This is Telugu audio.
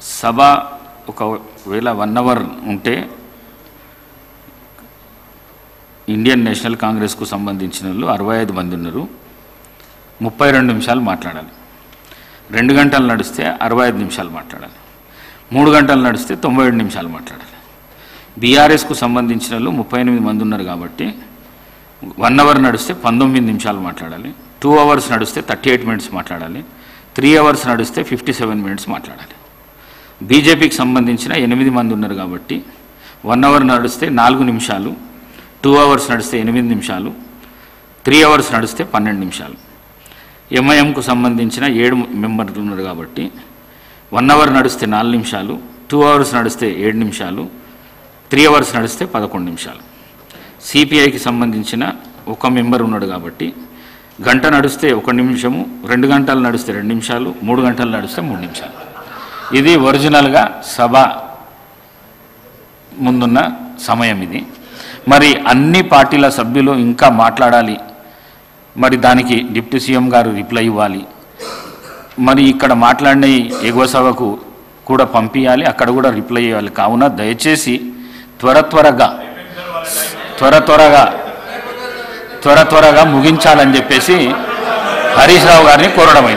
సభ ఒకవేళ 1 అవర్ ఉంటే ఇండియన్ నేషనల్ కాంగ్రెస్కు సంబంధించిన వాళ్ళు 65 మంది ఉన్నారు, 32 నిమిషాలు మాట్లాడాలి. 2 గంటలు నడిస్తే 65 నిమిషాలు మాట్లాడాలి. 3 గంటలు నడిస్తే 97 నిమిషాలు మాట్లాడాలి. బీఆర్ఎస్కు సంబంధించిన వాళ్ళు 38 మంది ఉన్నారు కాబట్టి 1 అవర్ నడిస్తే 19 నిమిషాలు మాట్లాడాలి. 2 అవర్స్ నడిస్తే 38 మినిట్స్ మాట్లాడాలి. 3 అవర్స్ నడిస్తే 57 మినిట్స్ మాట్లాడాలి. బీజేపీకి సంబంధించిన 8 మంది ఉన్నారు కాబట్టి 1 అవర్ నడిస్తే 4 నిమిషాలు, 2 అవర్స్ నడిస్తే 8 నిమిషాలు, 3 అవర్స్ నడిస్తే 12 నిమిషాలు. ఎంఐఎంకు సంబంధించిన 7 మెంబర్లు ఉన్నారు కాబట్టి 1 అవర్ నడిస్తే 4 నిమిషాలు, 2 అవర్స్ నడిస్తే 7 నిమిషాలు, 3 అవర్స్ నడిస్తే 11 నిమిషాలు. సిపిఐకి సంబంధించిన 1 మెంబర్ ఉన్నాడు కాబట్టి గంట నడిస్తే 1 నిమిషము, 2 గంటలు నడిస్తే 2 నిమిషాలు, 3 గంటలు నడిస్తే 3 నిమిషాలు. ఇది ఒరిజినల్గా సభ ముందున్న సమయం ఇది. మరి అన్ని పార్టీల సభ్యులు ఇంకా మాట్లాడాలి, మరి దానికి డిప్యూటీ సీఎం గారు రిప్లై ఇవ్వాలి, మరి ఇక్కడ మాట్లాడిన ఎగువ సభకు కూడా పంపించాలి, అక్కడ కూడా రిప్లై ఇవ్వాలి. కావున దయచేసి త్వరగా ముగించాలని చెప్పేసి హరీష్ రావు గారిని కోరడమైంది.